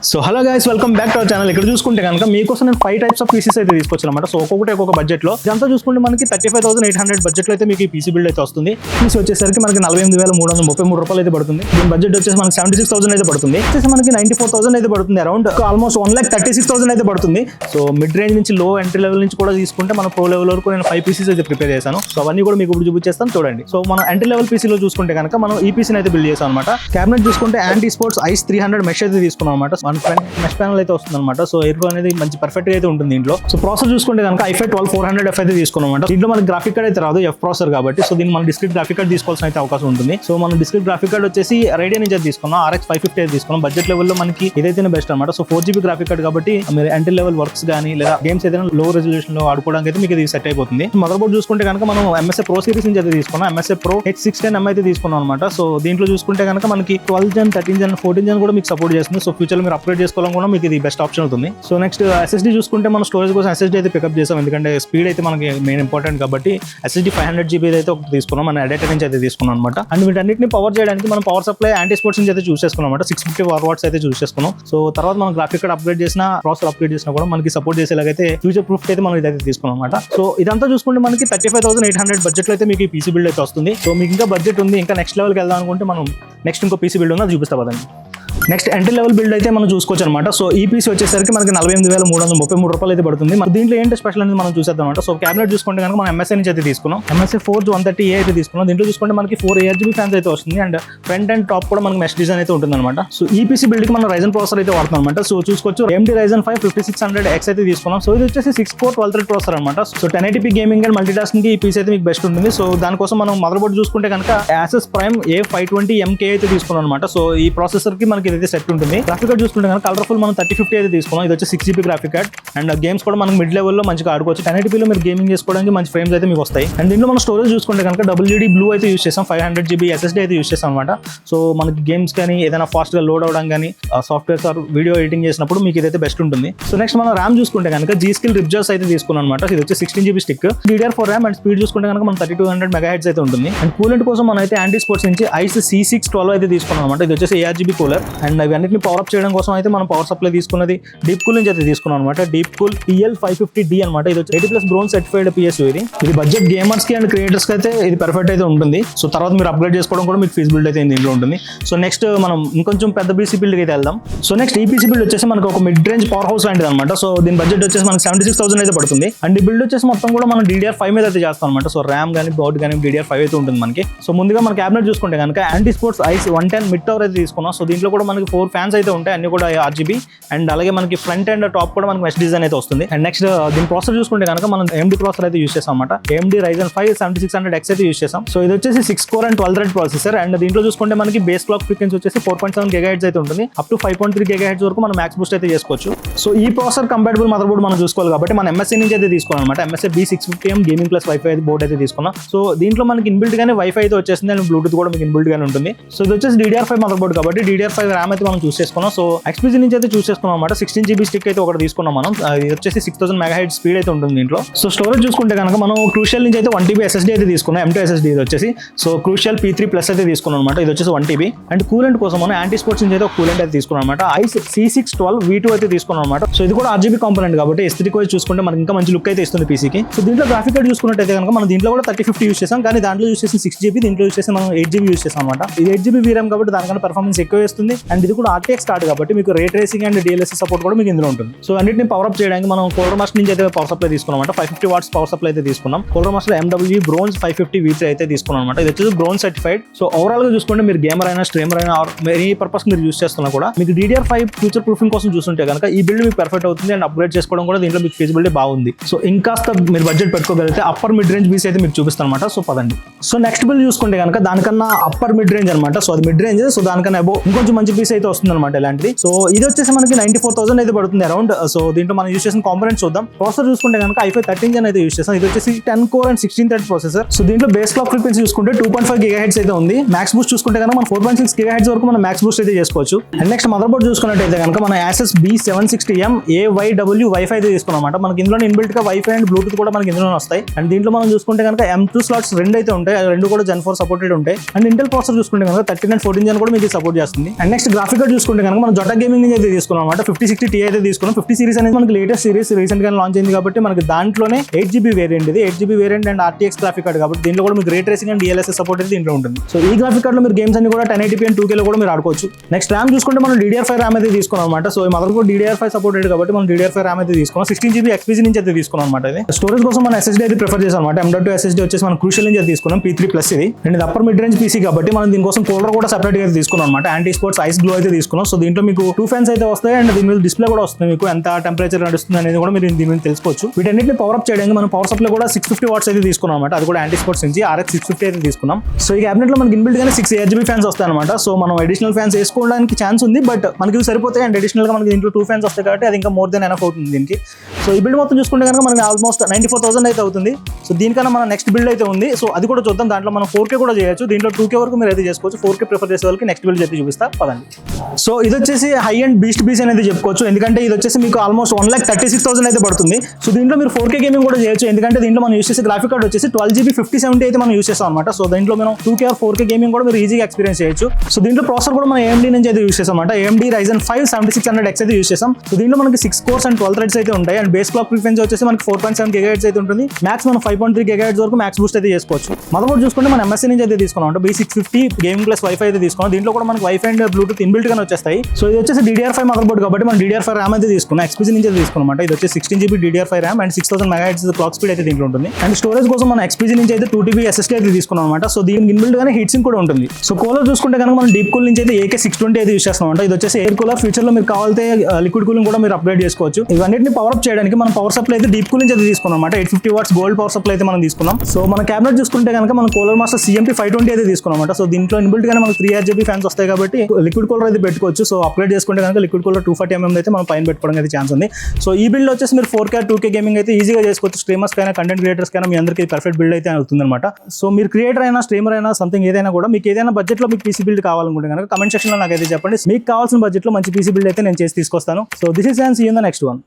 So hello guys, welcome back to our channel. ఇక్కడ చూసుకుంటే కనుక మీకోసం నేను 5 టైప్స్ ఆఫ్ పీసెస్ అయితే తీసుకొచ్చాను అనమాట. సో ఒక్కొక్కటి ఒక్కొక్క బడ్జెట్ లో ఇదంతా చూసుకుంటే మనకి 35,800 బడ్జెట్ లో అయితే మీకు ఈ పీసీ బిల్డ్ అయితే వస్తుంది. పీసీ వచ్చేసరికి మనకి 48,333 రూపాయలు అయితే పడుతుంది. దీని బడ్జెట్ వచ్చేసి మనకి 76,000 అయితే పడుతుంది. వచ్చేసి మనకి 94,000 అయితే పడుతుంది. అరౌండ్ ఆల్మోస్ట్ 1,36,000 అయితే పడుతుంది. సో మిడ్ రేంజ్ నుంచి లో ఎంట్రీ లెవెల్ నుంచి కూడా తీసుకుంటే మన ప్రో లెవెల్ వరకు నేను 5 పీసెస్ అయితే ప్రిపేర్ చేశాను. సో అవన్నీ కూడా మీకు ఇప్పుడు చూపించేస్తాను చూడండి. సో మనం ఎంట్రీ లెవెల్ పీసీలో చూసుకుంటే కనుక మనం ఈ పీసీని అయితే బిల్డ్ చేసాం అనమాట. క్యాబినెట్ చూసుకుంటే యాంటీ స్పోర్ట్స్ ఐస్ 300 మెష్ అయితే తీసుకున్నాం అనమాట. వన్ ఫ్రంట్ మెష్ ప్యానల్ అయితే వస్తుంది అనమాట. సో ఎయిర్ ఫ్లో అనేది మంచి పర్ఫెక్ట్ గా అయితే ఉంటుంది దీంట్లో. సో ప్రాసెసర్ చూసుకుంటే కనుక i5 12400F అయితే తీసుకున్నాం అనమాట. దీంట్లో మనకి గ్రాఫిక్ కార్డ్ అయితే రాదు, ఎఫ్ ప్రాసెసర్ కాబట్టి. సో దీన్ని మనం డిస్క్రీట్ గ్రాఫిక్ కార్డ్ తీసుకోవాల్సిన అయితే అవకాశం ఉంటుంది. సో మనం డిస్క్రీట్ గ్రాఫిక్ కార్డ్ వచ్చేసి రైడియన్ నుంచి అయితే తీసుకున్నాం. RX 550 అయితే తీసుకున్నాం. బడ్జెట్ లెవెల్ లో మనకి ఇదైతేనే బెస్ట్ అనమాట. సో 4GB గ్రాఫిక్ కార్డ్ కాబట్టి మీరు ఎంట్రీ లెవెల్ వర్క్స్ కానీ లేదా గేమ్స్ ఏదైనా లో రెజల్యూషన్ లో ఆడుకోవడానికి అయితే మీకు ఇది సెట్ అయిపోతుంది. మదర్ బోర్డ్ చూసుకుంటే కనుక మనం MSI Pro సిరీస్ నుంచి అయితే తీసుకున్నాం. MSI Pro H610M అయితే తీసుకున్నాం అనమాట. సో దీంట్లో చూసుకుంటే కనుక మనకి 12 Gen 13 Gen 14 Gen కూడా మీకు సపోర్ట్ చేస్తుంది. సో ఫ్యూచర్ లో మీరు అప్గ్రేడ్ చేసుకోవడం కూడా మీకు ఇది బెస్ట్ ఆప్షన్ అవుతుంది. సో నెక్స్ట్ SSD చూసుకుంటే మనం స్టోరేజ్ కోసం SSD అయితే పికప్ చేసాం. ఎందుకంటే స్పీడ్ అయితే మనకి మెయిన్ ఇంపార్టెంట్ కాబట్టి SSD 500GB అయితే ఒకటి తీసుకున్నాం. మన అడాప్టర్ నుంచి అయితే తీసుకున్నాం అనమాట. అండ్ వీటన్నిటిని పవర్ చేయడానికి మనం పవర్ సప్లై యాంటీ స్పోర్ట్స్ నుంచి అయితే చూస్ చేసుకున్నాం అనమాట. 650 వాట్స్ అయితే చూస్ చేసుకున్నాం. సో తర్వాత మనం గ్రాఫిక్ కార్డ్ అప్గ్రేడ్ చేసిన ప్రాసెసర్ అప్గ్రేడ్ చేసినా కూడా మనకి సపోర్ట్ చేసేలాగైతే ఫ్యూచర్ ప్రూఫ్ అయితే మనం ఇదైతే తీసుకున్నాం అనమాట. సో ఇదంతా చూసుకుంటే మనకి 35,800 బడ్జెట్ లో అయితే మీకు ఈ పీసీ బిల్డ్ అయితే వస్తుంది. సో మీకు ఇంకా బడ్జెట్ ఉంది, ఇంకా నెక్స్ట్ లెవెల్కి వెళ్దాం అనుకుంటే మనం నెక్స్ట్ ఇంకో పీసీ బిల్డ్ ఉందో చూపిస్తా పదండి. నెక్స్ట్ ఎంట్రీ లెవెల్ బిల్డ్ అయితే మనం చూసుకోవచ్చు అనమాట. సో ఈ పీసీ వచ్చేసరికి మనకి 48,333 రూపాయలు అయితే పడుతుంది. మరి దీంట్లో ఏంటి స్పెషల్ అనేది మనం చూసేద్దాం అనమాట. సో క్యాబినెట్ చూసుకుంటే కనుక మనం MSI నుంచి అయితే తీసుకున్నాం. MSI Forge 130A అయితే తీసుకున్నాం. దీంట్లో చూసుకుంటే మనకి 4 ARGB ఫ్యాన్స్ అయితే వస్తుంది. అండ్ ఫ్రంట్ అండ్ టాప్ కూడా మనకి మెష్ డిజైన్ అయితే ఉంటుంది అనమాట. సో ఈ పీసీ బిల్డ్ కి మనం Ryzen ప్రాసెసర్ అయితే వాడుతున్నాం అనమాట. సో చూసుకోవచ్చు AMD Ryzen 5 5600X అయితే తీసుకున్నాం. సో ఇది వచ్చేసి 6 core 12 thread ప్రాసెసర్ అనమాట. So 1080p gaming and multi tasking కి ఈ పీసీ అయితే మీకు బెస్ట్ ఉంటుంది. సో దానికోసం మనం మదర్ బోర్డ్ చూసుకుంటే కనుక Asus Prime A520MK అయితే తీసుకున్నాం అనమాట. సో ఈ ప్రాసెసర్ కి మనకి ఇదైతే సెట్ ఉంటుంది. గ్రాఫిక్ కార్డ్ చూసుకుంటే కనుక కలర్ఫుల్ మనం 3050 అయితే తీసుకున్నాం. ఇది వచ్చి 6GB graphic card. And games కూడా మనం మిడ్ లెవెల్ లో మంచిగా ఆడుకోవచ్చు. 1080p లో మీరు గేమింగ్ చేసుకోవడానికి మంచి ఫ్రేమ్స్ అయితే మీకు వస్తాయి. అండ్ దీంట్లో మనం స్టోరేజ్ చూసుకుంటే కనుక WD బ్లూ అయితే యూస్ చేసాం. 500GB SSD అయితే యూస్ చేసాం అనమాట. సో మనకి గేమ్స్ కానీ ఏదైనా ఫాస్ట్ గా లోడ్ అవడం కానీ సాఫ్ట్వేర్స్ ఆర్ వీడియో ఎడిటింగ్ చేసినప్పుడు మీకు ఇదైతే బెస్ట్ ఉంటుంది. సో నెక్స్ట్ మనం ర్యామ్ చూసుకుంటే కనుక G-Skill Ripjaws అయితే తీసుకున్నాం అనమాట. ఇది వచ్చి 16GB stick. DDR4 RAM and speed చూసుకుంటే కనుక మనం 3200 MHz అయితే ఉంటుంది. అండ్ కూలెంట్ కోసం మనం అయితే యాంటీ స్పోర్ట్స్ నుంచి ICE C612 అయితే తీసుకున్నాం అనమాట. ఇది వచ్చేసి ARGB కూలర్. అండ్ ఇవన్నిటిని పవర్ అప్ చేయడం కోసం అయితే మనం పవర్ సప్లై తీసుకున్నది డీప్ కూల్ నుంచి అయితే తీసుకున్నాం అనమాట. డీప్ కూల్ PL550D అనమాట. ఇది వచ్చి 80+ బ్రోన్ సర్టిఫైడ్ PSU. ఇది బడ్జెట్ గేమర్స్ కి అండ్ క్రియేటర్స్ కి అయితే ఇది పర్ఫెక్ట్ అయితే ఉంటుంది. సో తర్వాత మీరు అప్గ్రేడ్ చేసుకోవడం కూడా మీకు ఫీజు బిల్డ్ అయితే దీంట్లో ఉంటుంది. సో నెక్స్ట్ మనం ఇంకొంచెం పెద్ద పీసీ బిల్డ్ అయితే వెళ్దాం. సో నెక్స్ట్ ఈ పీసీ బిల్డ్ వచ్చేసి మనకు ఒక మిడ్ రేంజ్ పవర్ హౌస్ లాంటిది అనమాట. సో దీని బడ్జెట్ వచ్చేసి మనకి 76,000 అయితే పడుతుంది. అండ్ ఈ బిల్డ్ వచ్చేసి మొత్తం కూడా మనం DDR5 మీద అయితే చేస్తాం అనమాట. సో ర్యామ్ కానీ బోర్డ్ కానీ DDR5 అయితే ఉంటుంది మనకి. సో ముందుగా మన క్యాబినెట్ చూసుకుంటే కనుక anti sports ICE 110 mid tower అయితే తీసుకున్నాం. సో దీంట్లో కూడా మనకి 4 ఫ్యాన్స్ అయితే ఉంటాయి, అన్ని కూడా RGB. అండ్ అలాగే మనకి ఫ్రంట్ అండ్ టాప్ కూడా మనకి మెష్ డిజైన్ అయితే వస్తుంది. అండ్ నెక్స్ట్ దీని ప్రాసెసర్ చూసుకుంటే కనుక మనం AMD ప్రాసెసర్ అయితే యూస్ చేస్తాం అనమాట. AMD Ryzen 5 7600X అయితే యూస్ చేస్తాం. సో ఇది వచ్చేసి 6 core and 12 thread processor. And దీంట్లో చూసుకుంటే మనకి బేస్ క్లాక్ ఫ్రీక్వెన్సీ వచ్చేసి 4.7 GHz అయితే ఉంటుంది. అప్ టు 5.3 GHz వరకు మనం మ్యాక్స్ బూస్ట్ అయితే చేసుకోవచ్చు. సో ఈ ప్రాసెసర్ కంపాటబుల్ మదర్ బోర్డ్ మనం చూసుకోవాలి కాబట్టి మనం MSI నుంచి అయితే తీసుకోవాలి అనమాట. MSI B650M gaming plus wifi board అయితే తీసుకున్నాం. సో దీంట్లో మనకి ఇన్బిల్ట్ గానే వైఫై అయితే వచ్చేసింది అండ్ బ్లూటూత్ కూడా మీకు ఇన్బిల్ట్ గానే ఉంటుంది. సో ఇది వచ్చేసి DDR5 మదర్ బోర్డ్ కాబట్టి DDR5 ర్యామ్ అయితే మనం చూస్ చేసుకున్నాం. సో XPG నుంచి అయితే చూస్ చేసుకున్నాం అనమాట. 16GB స్టిక్ అయితే ఒకటి తీసుకున్నాం మనం. ఇది వచ్చేసి 6000 MHz స్పీడ్ అయితే ఉంటుంది దీంట్లో. సో స్టోరేజ్ చూసుకుంటే కనుక మనం క్రూషియల్ నుంచి అయితే 1TB SSD అయితే తీసుకున్నాం. M2 SSD ఇది వచ్చేసి సో క్రూషియల్ P3+ అయితే తీసుకున్నాం అనమాట. ఇది వచ్చేసి 1TB. అండ్ కూలెంట్ కోసం మనం యాంటీ స్పోర్ట్స్ నుంచి అయితే ఒక కూలెంట్ అయితే తీసుకున్నాం అనమాట. ICE C612 V2 అయితే తీసుకున్నాం అనమాట. సో ఇది కూడా RGB కాంపోనెంట్ కాబట్టి ఎస్థెటిక్ వైజ్ చూసుకుంటే మనకి ఇంకా మంచి లుక్ అయితే ఇస్తుంది పీసీకి. సో దీంట్లో గ్రాఫిక్ కార్డ్ చూసుకున్నట్టయితే కనుక మనం దీంట్లో కూడా 3050 యూస్ చేసాం, కానీ దాంట్లో యూస్ చేసిన 6GB, దీంట్లో యూస్ చేసి మనం 8GB యూస్ చేసాం అనమాట. ఇది 8GB VRAM కాబట్టి దానికన్నా పర్ఫార్మెన్స్ ఎక్కువ ఇస్తుంది. అండ్ ఇది కూడా RTX కార్డ్ కాబట్టి మీకు రే ట్రేసింగ్ అండ్ DLSS సపోర్ట్ కూడా మీకు ఇందులో ఉంటుంది. సో అన్నిటిని పవర్ అప్ చేయడానికి మనం కోల్డర్ మాస్టర్ నుంచి అయితే పవర్ సప్లై తీసుకున్నాం అనమాట. 550 watts పవర్ సప్లై అయితే తీసుకున్నాం. Colder master MWG bronze 550 V3 అయితే తీసుకున్నాం అనమాట. ఇది వచ్చేసి బ్రోన్ సర్టిఫైడ్. సో ఓవరాల్ గా చూసుకుంటే మీరు గేమర్ అయినా స్ట్రీమర్ అయినా ఎనీ పర్పస్ మీరు యూస్ చేస్తున్నా కూడా మీకు DDR5 ఫ్యూచర్ ప్రూఫింగ్ కోసం చూస్తుంటే కనుక ఈ బిల్డ్ మీకు పర్ఫెక్ట్ అవుతుంది. అండ్ అప్గ్రేడ్ చేసుకోవడం కూడా దీంట్లో మీకు ఫీజిబిలిటీ బాగుంది. సో ఇంకాస్త మీరు బడ్జెట్ పెట్టుకోగలిగితే అప్పర్ మిడ్ రేంజ్ పీసీ అయితే మీకు చూపిస్తాను అనమాట. సో పదండి. సో నెక్స్ట్ బిల్డ్ చూసుకుంటే కనుక దానికన్నా అప్పర్ మిడ్ రేంజ్ అనమాట. సో అది మిడ్ రేంజ్. సో దానికన్నా అబో ఇంకొంచెం మంచి పీస్ అయితే వస్తుంది అనమాట ఇలాంటిది. సో ఇది వచ్చేసి మనకి 94,000 అయితే పడుతుంది అరౌండ్. సో దీంట్లో మనం యూస్ చేసిన కాంపోనెంట్స్ చూద్దాం. ప్రాసెసర్ చూసుకుంటే కనుక i5 13 Gen అయితే యూస్ చేస్తాం. ఇది వచ్చేసి 10 core and 16 thread processor. So దీంట్లో బేస్ క్లాక్ ఫ్రీక్వెన్సీ చూసుకుంటే 2.5 GHz అయితే ఉంది. మ్యాక్స్ బూస్ట్ చూసుకుంటే కనుక మనం 4.6 GHz వరకు మనం మ్యాక్స్ బూస్ట్ అయితే చేసుకోవచ్చు. అండ్ నెక్స్ట్ మదర్ బోర్డ్ చూసుకున్నట్టయితే కనుక మన Asus B760M AYW వైఫై అయితే తీసుకున్నాం అనమాట. మనకి ఇందులో ఇన్బిల్ట్ గా వైఫై అండ్ బ్లూటూత్ కూడా మనకి ఇందులో వస్తాయి. అండ్ దీంట్లో మనం చూసుకుంటే కనుక M2 స్లాట్స్ 2 అయితే ఉంటాయి. అది 2 కూడా Gen 4 సపోర్టెడ్ ఉంటాయి. అండ్ ఇంటెల్ ప్రాసెసర్ చూసుకుంటే కనుక 13 and 14 Gen కూడా మీకు సపోర్ట్ చేస్తుంది. And next next graphic card చూసుకుంటే కనుక మనం జొటా గేమింగ్ నుంచి అయితే తీసుకున్నాం అనమాట. 5060 Ti అయితే తీసుకున్నాం. 50 సిరీస్ అనేది మనకి లేటెస్ట్ సిరీస్ రీసెంట్ గా లాంచ్ అయింది కాబట్టి మనకి దాంట్లోనే 8GB వేరియంట్ ఇది 8GB variant and RTX graphic card కాబట్టి దీంట్లో కూడా మీకు రే ట్రేసింగ్ అండ్ DLSS సపోర్ట్ అయితే దీంట్లో ఉంటుంది. సో ఈ గ్రాఫిక్ కార్డ్ లో మీరు గేమ్స్ అన్ని కూడా 1080p అండ్ 2K లో కూడా మీరు ఆడుకోవచ్చు. నెక్స్ట్ ర్యామ్ చూసుకుంటే మనం DDR5 ర్యామ్ అయితే తీసుకున్నాం అనమాట. సో ఈ మదర్ బోర్డ్ DDR5 సపోర్టెడ్ కాబట్టి మనం DDR5 ర్యామ్ అయితే తీసుకున్నాం. 16GB XPG నుంచి అయితే తీసుకున్నాం అనమాట. ఇది స్టోరేజ్ కోసం మనం SSD అయితే ప్రిఫర్ చేసాం అనమాట. M.2 SSD వచ్చేసి మనం క్రూషియల్ నుంచి అయితే తీసుకున్నాం P3+ ఇది అండ్ ఇది అప్పర్ మిడ్ రేంజ్ PC కాబట్టి మనం దీనికోసం కూలర్ కూడా సెపరేట్ గా అయితే తీసుకున్నాం అనమాట. యాంటీ స్పోర్ట్స్ ఐస్ గ్లో అయితే తీసుకున్నాం. సో దీంట్లో మీకు 2 ఫ్యాన్స్ అయితే వస్తాయి అండ్ దీని మీద డిస్ప్లే కూడా వస్తుంది. మీకు ఎంత టెంపరేచర్ నడుస్తుంది అనేది కూడా మీరు దీని మీద తెలుసుకోవచ్చు. వీటన్నిటిని పవర్ అప్ చేయడానికి మనం పవర్ సప్లై కూడా 650 వాట్స్ అయితే తీసుకున్నాం అనమాట. అది కూడా యాంటీ స్పోర్ట్స్ నుంచి RX 650 అయితే తీసుకున్నాం. సో ఈ క్యాబినెట్ లో మనకి ఇన్బిల్ట్ గానే 6 RGB ఫ్యాన్స్ వస్తాయి అనమాట. సో మనం అడిషనల్ ఫ్యాన్స్ వేసుకోవడానికి ఛాన్స్ ఉంది బట్ మనకి ఇవి సరిపోతాయి అండ్ అడిషనల్ గా మనకి దీంట్లో 2 ఫ్యాన్స్ వస్తాయి కాబట్టి అది ఇంకా మోర్ దెన్ ఎనఫ్ అవుతుంది దీనికి. సో ఈ బిల్డ్ మొత్తం చూసుకుంటే కనుక మనకి ఆల్మోస్ట్ 94,000 అయితే అవుతుంది. సో దీనికన్నా మన నెక్స్ట్ బిల్డ్ అయితే ఉంది. సో అది కూడా చూద్దాం. దాంట్లో మనం 4K కూడా చేయొచ్చు. దీంట్లో 2K వరకు మీరు అయితే చేసుకోవచ్చు. 4K ప్రిఫర్ చేసే వాళ్ళకి నెక్స్ట్ బిల్డ్ అయితే చూపిస్తా పదండి. సో ఇది వచ్చేసి హై అండ్ బీస్ట్ పీస్ అనేది చెప్పుకోవచ్చు. ఎందుకంటే ఇది వచ్చేసి మీకు ఆల్మోస్ట్ 1,36,000 అయితే పడుతుంది. సో దీంట్లో మీరు 4K గేమింగ్ కూడా చేయొచ్చు. ఎందుకంటే దీంట్లో మనం యూస్ చేసే గ్రాఫిక్ కార్డ్ వచ్చేసి 12GB 5070 అయితే మనం యూస్ చేస్తాం అనమాట. సో దీంట్లో మనం 2K or 4K గేమింగ్ కూడా మీరు ఈజీగా ఎక్స్పీరియన్స్ చేయొచ్చు. సో దీంట్లో ప్రాసెసర్ కూడా మనం AMD నుంచి అయితే యూస్ చేస్తాం అనమాట. AMD Ryzen 5 7600X అయితే యూస్ చేస్తాం. సో దీంట్లో మనకి 6 cores అండ్ 12 threads అయితే ఉంటాయి అండ్ బేస్ క్లాక్ ఫ్రీక్వెన్సీ వచ్చేసి మనకి 4.7 GHz అయితే ఉంటుంది. మ్యాక్స్ మనం 5.3 GHz వరకు మ్యాక్స్ బూస్ట్ అయితే చేసుకోవచ్చు. మదర్ బోర్డ్ చూసుకుంటే మనం MSI నుంచి అయితే తీసుకున్నాం అంటే B650 గేమింగ్ ప్లస్ వైఫై అయితే తీసుకున్నాం. దీంట్లో కూడా మనకి వైఫై అండ్ బ్లూటూత్ ఇన్బిల్ట్ గానే వచ్చేస్తాయి. సో ఇది వచ్చేసి DDR5 మదర్ బోర్డ్ కాబట్టి మనం DDR5 ర్యామ్ అయితే తీసుకున్నాం. XPG నుంచి అయితే తీసుకున్నాం అనమాట. ఇది వచ్చేసి 16GB DDR5 RAM and 6000 MHz clock speed అయితే దీంట్లో ఉంటుంది. అండ్ స్టోరేజ్ కోసం మనం XPG నుంచి అయితే 2TB SSD అయితే తీసుకున్నాం అనమాట. సో దీనికి ఇన్బిల్ట్ గానే హీట్ సింక్ కూడా ఉంటుంది. సో కూలర్ చూసుకుంటే కనుక మనం డీప్ కూల్ నుంచి అయితే AK620 అయితే యూస్ చేస్తాం. ఇది వచ్చేసి ఎయిర్ కూలర్. ఫ్యూచర్ లో మీరు కావాలంటే లిక్విడ్ కూలింగ్ కూడా మీరు అప్గ్రేడ్ చేసుకోవచ్చు. ఇవన్నిటిని పవర్ అప్ చేయడానికి మనం పవర్ సప్లై అయితే డీప్ కూల్ నుంచి అయితే తీసుకున్నాం అనమాట. 850 వాట్స్ గోల్డ్ పవర్ సప్లై అయితే మనం తీసుకున్నాం. సో మన క్యాబినెట్ చూసుకుంటే కనుక మనం కూలర్ మాస్టర్ CMP 520 అయితే తీసుకున్నాం అనమాట. సో దీంట్లో ఇన్బిల్ట్ గానే మనకు 3 RGB ఫ్యాన్స్ వస్తాయి కాబట్టి లిక్విడ్ కూలర్ అయితే పెట్టుకోవచ్చు. సో అప్గ్రేడ్ చేసుకుంటే కనుక లిక్విడ్ కూలర్ 240mm అయితే మనం పైన పెట్టుకోవడానికి అయితే ఛాన్స్ ఉంది. సో ఈ బిల్డ్ వచ్చేసి మీరు 4K 2K గేమింగ్ అయితే ఈజీగా చేసుకోవచ్చు. స్ట్రీమర్స్ కైనా కంటెంట్ క్రియేటర్స్ కైనా మీ అందరికీ పర్ఫెక్ట్ బిల్డ్ అయితే అవుతుంది అనమాట. సో మీరు క్రియేటర్ అయినా స్ట్రీమర్ అయినా సంథింగ్ ఏదైనా కూడా మీకు ఏదైనా బడ్జెట్ లో మీకు PC బిల్డ్ కావాలనుకుంటే కనుక కమెంట్ సెక్షన్ లో నాకైతే చెప్పండి. మీకు కావాల్సిన బడ్జెట్ లో మంచి PC బిల్డ్ అయితే నేను చేసి తీసుకొస్తాను. So this is and see you in the next one.